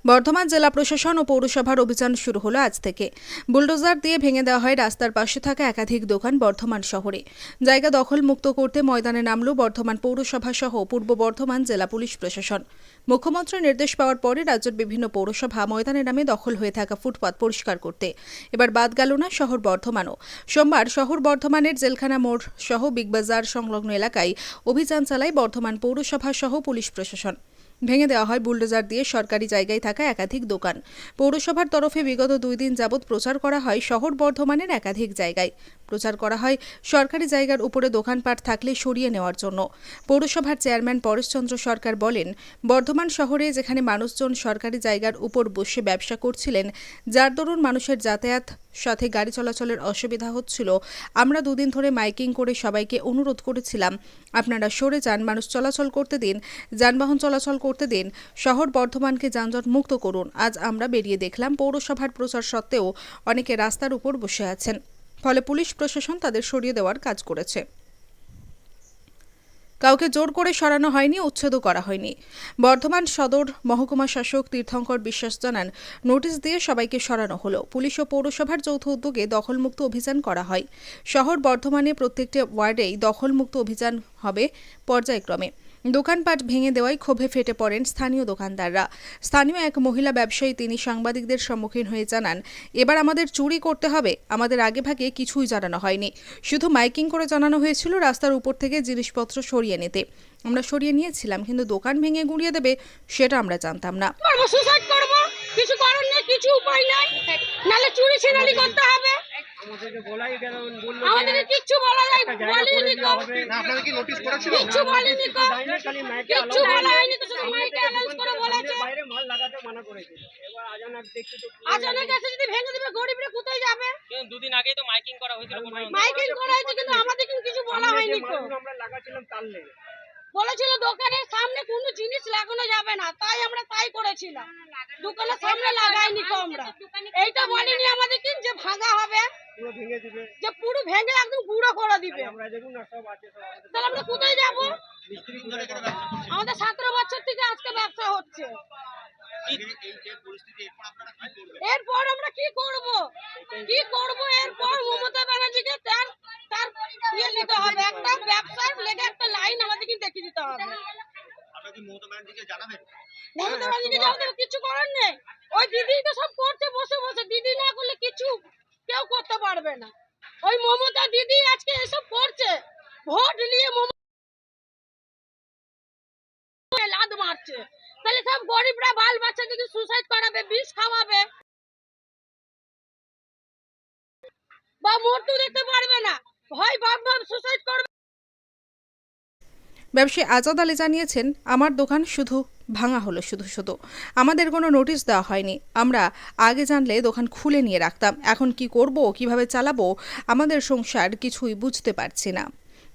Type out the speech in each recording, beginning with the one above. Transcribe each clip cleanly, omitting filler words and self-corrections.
বর্ধমান জেলা প্রশাসন ও পৌরসভার অভিযান শুরু হলো আজ থেকে। বুলডোজার দিয়ে ভেঙে দেওয়া হয় রাস্তার পাশে থাকা একাধিক দোকান বর্ধমান শহরে। জায়গা দখলমুক্ত করতে ময়দানে নামল বর্ধমান পৌরসভা সহ পূর্ব বর্ধমান জেলা পুলিশ প্রশাসন। মুখ্যমন্ত্রীর নির্দেশ পাওয়ার পরে রাজ্যের বিভিন্ন পৌরসভা ময়দানে নামে দখল হয়ে থাকা ফুটপাত পরিষ্কার করতে। এবার বাদ গেল না শহর বর্ধমানও। সোমবার শহর বর্ধমানের জেলখানা মোড় সহ বিগবাজার সংলগ্ন এলাকায় অভিযান চালায় বর্ধমান পৌরসভা সহ পুলিশ প্রশাসন। ভেঙে দেওয়া হয় বুলডোজার দিয়ে সরকারি জায়গায় থাকা একাধিক দোকান। পৌরসভার তরফে বিগত 2 দিন যাবৎ প্রচার করা হয় শহর বর্ধমানের একাধিক জায়গায়। প্রচার করা হয় সরকারি জায়গার উপরে দোকানপাট থাকলে সরিয়ে নেওয়ার জন্য। পৌরসভার চেয়ারম্যান পরেশচন্দ্র সরকার বলেন, বর্ধমান শহরে যেখানে মানুষজন সরকারি জায়গার উপর বসে ব্যবসা করছিলেন, যার দরুন মানুষের যাতায়াত সাথে গাড়ি চলাচলের অসুবিধা হচ্ছিল, আমরা 2 দিন ধরে মাইকিং করে সবাইকে অনুরোধ করেছিলাম, আপনারা সরে যান, মানুষ চলাচল করতে দিন, যানবাহন চলাচল করতে দিন, শহর বর্ধমানকে যানজট মুক্ত করুন। আজ আমরা বেরিয়ে দেখলাম পৌরসভার প্রচার সত্ত্বেও অনেকে রাস্তার উপর বসে আছেন, ফলে পুলিশ প্রশাসন তাদের সরিয়ে দেওয়ার কাজ করেছে। কাউকে জোর করে সরানো হয়নি, উচ্ছেদও করা হয়নি। বর্ধমান সদর মহকুমা শাসক তীর্থঙ্কর বিশ্বাস জানান, নোটিশ দিয়ে সবাইকে সরানো হলো। পুলিশ ও পৌরসভার যৌথ উদ্যোগে দখলমুক্ত অভিযান করা হয়। শহর বর্ধমানে প্রত্যেকটি ওয়ার্ডেই দখলমুক্ত অভিযান হবে পর্যায়ক্রমে। দোকানপাট ভেঙে দেওয়ায় ক্ষোভে ফেটে পড়েন স্থানীয় দোকানদাররা। স্থানীয় এক মহিলা ব্যবসায়ী তিনি সাংবাদিকদের সম্মুখীন হয়ে জানান, এবার আমাদের চুরি করতে হবে। আমাদের আগেভাগে কিছুই জানানো হয়নি, শুধু মাইকিং করে জানানো হয়েছিল রাস্তার উপর থেকে জিনিসপত্র সরিয়ে নিতে। আমরা সরিয়ে নিয়েছিলাম, কিন্তু দোকান ভেঙে গুঁড়িয়ে দেবে সেটা আমরা জানতাম না। সুসাইড করব, কিছু করার নেই, কিছু উপায় নাই, নালে চুরি ছিনারি করতে হবে। আমাদেরকে কিচ্ছু বলা যায় বলিনি তো। না আপনাদের কি নোটিশ করেছিল? কিচ্ছু বলিনি তো, কিচ্ছু বলা হয়নি তো, শুধু মাইকে অ্যানাউন্স করে বলেছে বাইরে মাল লাগাতে মানা করেছে। এবার আজানাক দেখতে তো আচানক এসে যদি ভেঙে দিবে, গরিবরা কোথায় যাবে? কিন্তু 2 দিন আগেই তো মাইকিং করা হয়েছিল। মাইকিং করা হয়েছে, কিন্তু আমাদের কিন্তু কিছু বলা হয়নি তো। আমরা লাগাচ্ছিলাম তাললে বলেছিল দোকানের সামনে কোনো জিনিস লাগানো যাবে না, তাই আমরা তাই করেছিলাম। দোকানের সামনে লাগাইনি তো আমরা। এইটা বলিনি আমাদের কি যে ভাঙা হবে, পুরো ভেঙে দিবে, যে পুরো ভেঙে একদম গুঁড়ো করে দিবে। আমরা দেখুন না সব আছে সব আমাদের তাহলে আমরা কোথায় যাব? মিস্ত্রি ধরে ব্যবসা করছে। আমাদের 17 বছর থেকে আজকে ব্যবসা হচ্ছে। এই যে পরিস্থিতি এরপর আপনারা কি করবেন? এরপর আমরা কি করব? কি করব? এরপর মমতা ব্যানার্জিকে তার নিতে হবে, একটা ব্যবসার লেগে একটা লাইন আমাদেরকে দেখিয়ে দিতে হবে। আপনারা কি মমতা ব্যানার্জিকে জানাবেন? মমতা ব্যানার্জিকে জানাতে কিছু করার নেই। ওই দিদি তো সব করছে বসে বসে, দিদি না করলে কিছু কেউ করতে পারবে না। ওই মমতা দিদি আজকে এসব করছে, ভোট নিয়ে মমতা লাদ মারছে। তাহলে সব গরিবরা বাল বাচ্চাদেরকে সুসাইড করাবে, বিষ খাওয়াবে, বা মরতেও দিতে পারবে না, ভয় ভাব সুসাইড করবে। ব্যবসায়ী আজাদ আলী জানিয়েছেন, আমার দোকান শুধু ভাঙা হলো, শুধু আমাদের কোনো নোটিশ দেওয়া হয়নি। আমরা আগে জানলে দোকান খুলে নিয়ে রাখতাম। এখন কি করব, কিভাবে চালাবো, আমাদের সংসার কিছুই বুঝতে পারছি না।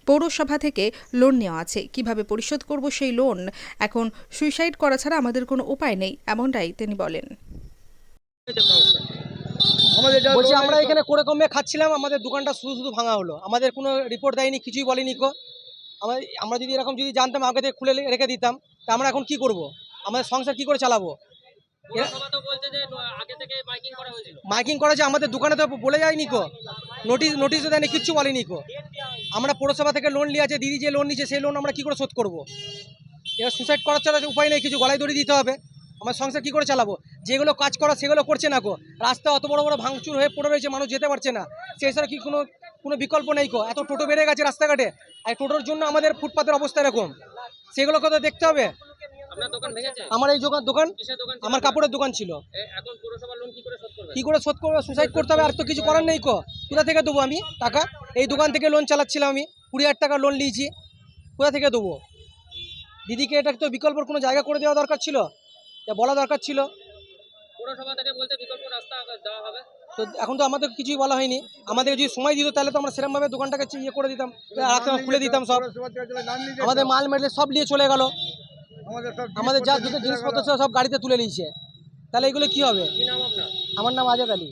পৌরসভা থেকে লোন নেওয়া আছে, কিভাবে পরিশোধ করব সেই লোন? এখন সুইসাইড করা ছাড়া আমাদের কোনো উপায় নেই, এমনটাই তিনি বলেন। বলছি আমরা এখানে করে কমে খাচ্ছিলাম, আমাদের দোকানটা শুধু শুধু ভাঙা হলো, আমাদের কোনো রিপোর্ট দেয়নি, কিছুই বলেনি কো। আমরা যদি এরকম যদি জানতাম আগে থেকে খুলে রেখে দিতাম, তা আমরা এখন কি করব? আমাদের সংসার কি করে চালাবো? পৌরসভা তো বলছে যে আগে থেকে মাইকিং করা হয়েছিল। মাইকিং করেছে, আমাদের দোকানে তো বলে যায়নি কো, নোটিশও দেয়নি, কিচ্ছু বলেনি কো। আমরা পৌরসভা থেকে লোন নিয়ে আছে, দিদি যে লোন নিচ্ছে সেই লোন আমরা কি করে শোধ করব? এবার সুসাইড করার ছাড়া উপায় নেই, কিছু গলায় দড়ি দিতে হবে। আমার সংসার কি করে চালাবো? যেগুলো কাজ করা সেগুলো করছে না কো। রাস্তা অত বড় বড় ভাঙচুর হয়ে পড়ে রয়েছে, মানুষ যেতে পারছে না, সেই ছাড়া কি কোনো বিকল্প নেই কো। এত টোটো বেড়ে গেছে রাস্তাঘাটে, আর টোটোর জন্য আমাদের ফুটপাতের অবস্থা এরকম, সেগুলোকে তো দেখতে হবে। আপনার দোকান ভেঙেছে? আমার এই দোকান কিসের দোকান? আমার কাপড়ের দোকান ছিল। এখন পৌরসভা লোন কি করে শোধ করবে? কি করে শোধ করবো? সুসাইড করতে হবে, আর তো কিছু করার নেই কো। কোথা থেকে দেবো আমি টাকা? এই দোকান থেকে লোন চালাচ্ছিলাম, আমি 20,000 টাকা লোন নিয়েছি, কোথা থেকে দেবো? দিদিকে এটা তো বিকল্পর কোনো জায়গা করে দেওয়া দরকার ছিল, বলা দরকার ছিল। পৌরসভা থেকে বলতে বিকল্প রাস্তা দেওয়া হবে। তো এখন তো আমাদের কিছুই বলা হয়নি। আমাদের যদি সময় দিত তাহলে তো আমরা সেরকমভাবে দোকানটাকে ইয়ে করে দিতাম, খুলে দিতাম সব। আমাদের মাল মেলে সব নিয়ে চলে গেল, আমাদের যা দুটো জিনিসপত্র ছিল সব গাড়িতে তুলে নিয়েছে। তাহলে এগুলো কি হবে? কি নাম আপনার? আমার নাম আজাদ আলী।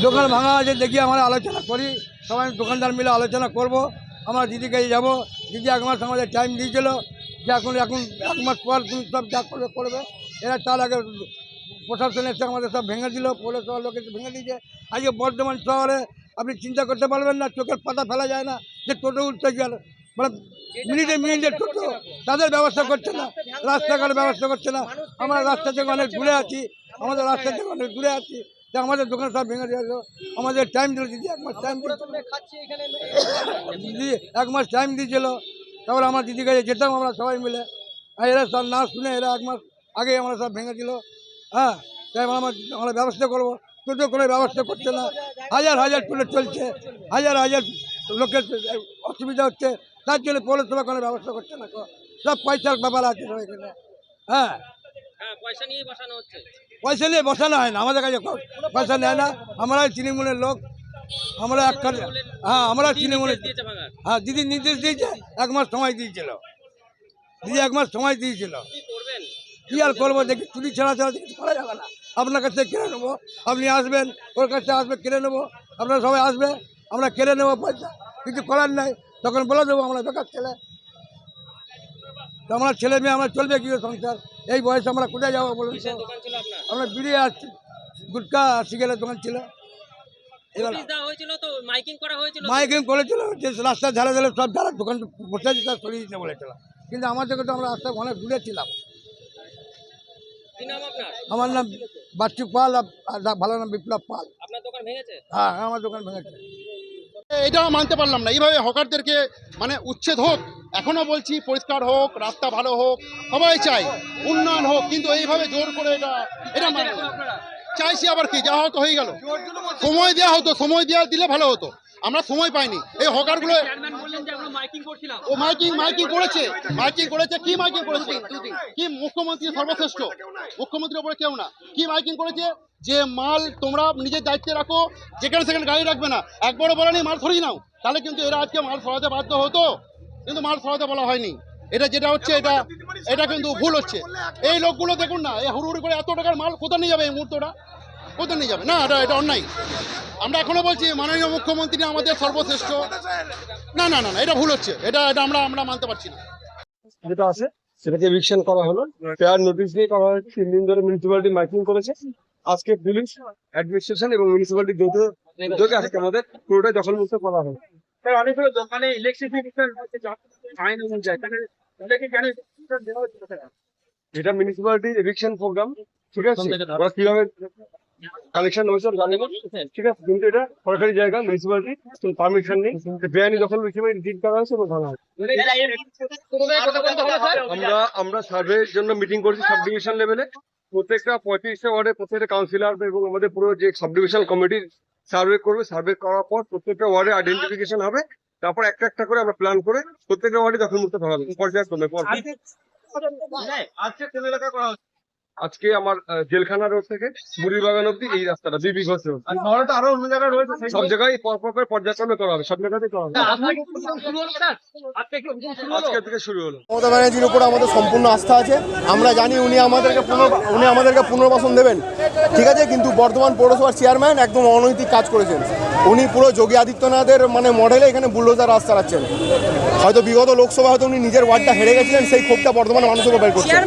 দোকান ভাঙা আছে দেখি, আমরা আলোচনা করি, সবাই দোকানদার মিলে আলোচনা করব। আমরা দিদিকে যাব, দিদি 1 মাস আমাদের টাইম দিয়েছিল যে এখন 1 মাস পর তুমি সব যা করবে। এরা তার আগে প্রশাসন এসে আমাদের সব ভেঙে দিল, পৌরসভার লোক এসে ভেঙে দিয়েছে। আজকে বর্ধমান শহরে আপনি চিন্তা করতে পারবেন না, চোখের পাতা ফেলা যায় না যে টোটো উঠতে গেল, মানে মিনিটে মিনিটে টোটো, তাদের ব্যবস্থা করছে না, রাস্তাঘাটের ব্যবস্থা করছে না। আমরা রাস্তা থেকে অনেক দূরে আছি, আমাদের রাস্তা থেকে অনেক দূরে আছি, যে আমাদের দোকান সব ভেঙে দিয়েছে। আমাদের টাইম দিল দিদি, 1 মাস টাইম দিদি, 1 মাস টাইম দিয়েছিল। তারপর আমার দিদির কাছে যেতাম আমরা সবাই মিলে, আর এরা সব না শুনে এরা 1 মাস আগে আমরা সব ভেঙে দিল। হ্যাঁ, তাই আমরা ব্যবস্থা করবো, টোটো করে ব্যবস্থা করছে না। হাজার হাজার টোটো চলছে, হাজার হাজার লোকের অসুবিধা হচ্ছে, তার জন্য পৌরসভা কোনো ব্যবস্থা করছে না। সব পয়সার ব্যাপার আছে সব এখানে। হ্যাঁ, হ্যাঁ, পয়সা নিয়ে বসানো হচ্ছে। পয়সা নিয়ে বসানো হয় না, আমাদের কাছে পয়সা নেয় না। আমরা তৃণমূলের লোক, আমরা হ্যাঁ, আমরা তৃণমূলের। দিয়েছে ভাঙার। হ্যাঁ, দিদি নির্দেশ দিয়েছে, 1 মাস সময় দিয়েছিল দিদি, 1 মাস সময় দিয়েছিল। কি করবেন? কী আর করবো, দেখি চুরি ছাড়া ছাড়া কিছু করা যাবে না। আপনার কাছ থেকে কিনে নেবো, আপনি আসবেন, ওর কাছ থেকে আসবে, কিনে নেবো, আপনারা সবাই আসবে, আমরা কিনে নেবো, পয়সা কিছু করার নাই। তখন বলে দেবো আমরা বেকার ছেলে, তো আমরা ছেলে মেয়ে আমরা চলবে কি করে সংসার? এই বয়সে আমরা কোথায় যাবো বলুন তো? কিসের দোকান ছিল আপনার? আমরা বিড়িয়ে আসছি, গুটকা সিগারেটের দোকান ছিল। এবার নোটিশ দেওয়া হয়েছিল তো, মাইকিং করা হয়েছিল তো? মাইকিং করেছিল যে রাস্তার ধারে ধারে সব যারা দোকান বসে আছে তারা সরিয়ে দিতে বলেছিল, কিন্তু আমাদেরকে তো আমরা রাস্তায় অনেক দূরে ছিলাম। কি নাম আপনার? আমার নাম বাচ্চু পাল, আর ভালো নাম বিপ্লব পাল। আপনার দোকান ভেঙেছে? হ্যাঁ, আমার দোকান ভেঙেছে। এটা মানতে পারলাম না, এইভাবে হকারদেরকে মানে উচ্ছেদ হোক। এখনো বলছি পরিষ্কার হোক, রাস্তা ভালো হোক, সবাই চাই উন্নয়ন হোক, কিন্তু এইভাবে জোর করে এটা মানে না। চাইছি আবার কি, যা হতো হয়ে গেল। সময় দেওয়া হতো, সময় দেওয়া দিলে ভালো হতো, আমরা সময় পাইনি। এই হকারগুলো ও মাইকিং করেছে, কি মাইকিং করেছে? কি মুখ্যমন্ত্রী সর্বশ্রেষ্ঠ, মুখ্যমন্ত্রীর উপরে কেউ না। কি মাইকিং করেছে যে মাল তোমরা নিজের দায়িত্বে রাখো, যেখানে সেখানে গাড়ি রাখবে না, একবারও বলা নেই মাল সরিয়ে নাও, তাহলে কিন্তু এরা আজকে মাল সরাতে বাধ্য হতো, কিন্তু মাল সরাতে বলা হয়নি। এটা যেটা হচ্ছে এটা কিন্তু ভুল হচ্ছে। এই লোকগুলো দেখুন না, এই হুড়ুহুড়ি করে এত টাকার মাল কোথায় নিয়ে যাবে? এই মুহূর্তটা কোথায় নিয়ে যাবে? না, এটা অন্যায়। আমরা এখনো বলছি মাননীয় মুখ্যমন্ত্রী আমাদের সর্বশ্রেষ্ঠ। না না না না, এটা ভুল হচ্ছে, এটা আমরা মানতে পারছি না। যেটা আছে সেটাকে এভিকশন করা হলো, ফেয়ার নোটিশ দিয়ে করা হয়েছে। 3 দিন ধরে মিউনিসিপ্যালিটি মাইকিং করেছে। আজকে পুলিশ, অ্যাডমিনিস্ট্রেশন এবং মিউনিসিপ্যালিটি দুটোকে আজকে আমাদের পুরোটাই দখলমুক্ত করা হবে। অনেকগুলো দোকানে ইলেকট্রিসিটি ফাইন অনুযায়ী তাদেরকে কেন দেওয়া হচ্ছে? এটা মিউনিসিপ্যালিটির এভিকশন প্রোগ্রাম, ঠিক আছে? ওরা কিভাবে কালেকশন হয়েছে জানি না, ঠিক আছে, কিন্তু এটা সরকারি জায়গা, মিউনিসিপ্যালিটি পারমিশন নেই, বেআইনি দখল হিসেবে ডিট করা হয়েছে এবং ধরা হয়েছে। আমরা সার্ভের জন্য মিটিং করছি সাব ডিভিশন লেভেলে। প্রত্যেকটা 35টা ওয়ার্ডে প্রত্যেকটা কাউন্সিলর এবং আমাদের পুরো যে সাব ডিভিশন কমিটির সার্ভে করবে। সার্ভে করার পর প্রত্যেকটা ওয়ার্ডে আইডেন্টিফিকেশন হবে, তারপর একটা একটা করে আমরা প্ল্যান করে প্রত্যেকটা ওয়ার্ডে দখলমুক্ত করা হবে পর্যায়ক্রমে। আজকে কোন এলাকা করা হচ্ছে? আজকে আমার জেলখানা রোড থেকে মুড়িবাগান অব্দি এই রাস্তাটা বিবি ঘোষ রোড, আর শহরে তো আরো অন্য জায়গায় রয়েছে, সব জায়গায় পরপর করে পর্যায়ক্রমে করা হবে, সব জায়গাতেই করা হবে। আজকে থেকে শুরু হলো। মমতা ব্যানার্জির উপর আমাদের সম্পূর্ণ আস্থা আছে। আমরা জানি উনি আমাদেরকে পুনর্বাসন দেবেন, ঠিক আছে, কিন্তু বর্ধমান পৌরসভার চেয়ারম্যান একদম অনৈতিক কাজ করেছেন। উনি পুরো যোগী আদিত্যনাথের মানে মডেলে এখানে বুলডোজার রাস্তা রাখছেন। হয়তো বিগত লোকসভা হয়তো উনি নিজের ওয়ার্ডটা হেরে গেছিলেন, সেই ক্ষোভটা বর্ধমানের মানুষের উপর বের করছেন।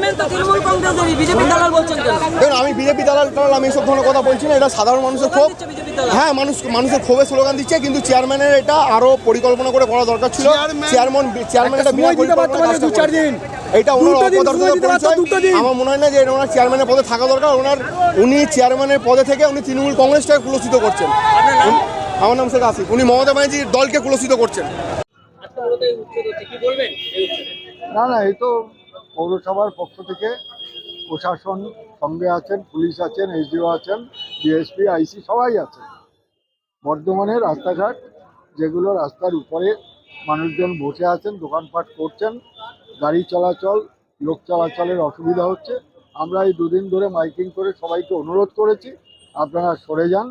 দেখুন, আমি বিজেপি দালাল আমি এইসব ধরনের কথা বলছি না, এটা সাধারণ মানুষের ক্ষোভ। হ্যাঁ, মানুষের ক্ষোভের স্লোগান দিচ্ছে, কিন্তু চেয়ারম্যানের এটা আরো পরিকল্পনা করে করা দরকার ছিল। চেয়ারম্যান এটা বিনা পরিকল্পনায় কাজটা করেছেন। এটা ওনার অপদার্থতার পরিচয়। আমার মনে হয় না যে ওনার চেয়ারম্যানের পদে থাকা দরকার। উনি চেয়ারম্যানের পদে থেকে উনি তৃণমূল কংগ্রেসটাকে কুলসিত করছেন। আমার নাম শেখ আসিফ। উনি মমতা ব্যানার্জির দলকে কুলসিত করছেন। না, এই তো পৌরসভার পক্ষ থেকে প্রশাসন সঙ্গে আছেন, পুলিশ আছেন, এসডিও আছেন, ডিএসপি, আইসি সবাই আছেন। বর্ধমানের রাস্তাঘাট যেগুলো রাস্তার উপরে মানুষজন বসে আছেন, দোকানপাট করছেন, গাড়ি চলাচল, লোক চলাচলের অসুবিধা হচ্ছে। আমরা এই 2 দিন ধরে মাইকিং করে সবাইকে অনুরোধ করেছি, আপনারা সরে যান,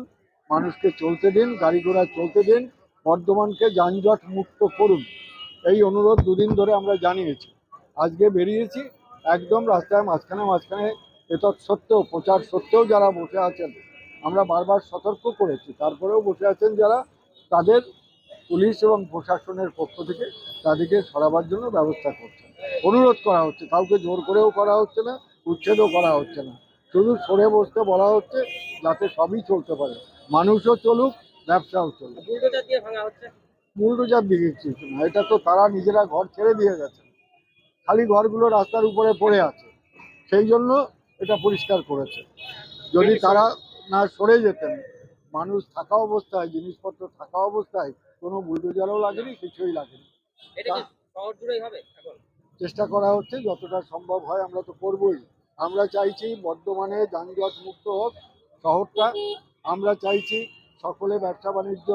মানুষকে চলতে দিন, গাড়ি ঘোড়া চলতে দিন, বর্ধমানকে যানজট মুক্ত করুন। এই অনুরোধ 2 দিন ধরে আমরা জানিয়েছি। আজকে বেরিয়েছি, একদম রাস্তায় মাঝখানে এতৎ সত্ত্বেও, প্রচার সত্ত্বেও যারা বসে আছেন, আমরা বারবার সতর্ক করেছি, তারপরেও বসে আছেন যারা, তাদের পুলিশ এবং প্রশাসনের পক্ষ থেকে তাদেরকে সরাবার জন্য ব্যবস্থা করছে, অনুরোধ করা হচ্ছে। কাউকে জোর করেও করা হচ্ছে না, উচ্ছেদও করা হচ্ছে না, শুধু সরে বসতে বলা হচ্ছে যাতে সবই চলতে পারে, মানুষও চলুক, ব্যবসাও চলুক। বুলডোজার দিয়ে ভাঙা হচ্ছে। বুলডোজার দিকে কিছু না, এটা তো তারা নিজেরা ঘর ছেড়ে দিয়ে গেছে, খালি ঘরগুলো রাস্তার উপরে পড়ে আছে, সেই জন্য এটা পরিষ্কার করেছে। যদি তারা না সরে যেতেন, মানুষ থাকা অবস্থায়, জিনিসপত্র থাকা অবস্থায় কোনো বুলডোজারও লাগেনি, কিছুই লাগেনি। এটা কি শহর জুড়েই হবে এখন? চেষ্টা করা হচ্ছে, যতটা সম্ভব হয় আমরা তো করবই। আমরা চাইছি বর্ধমানে যানজট মুক্ত হোক শহরটা, আমরা চাইছি সকলে ব্যবসা বাণিজ্য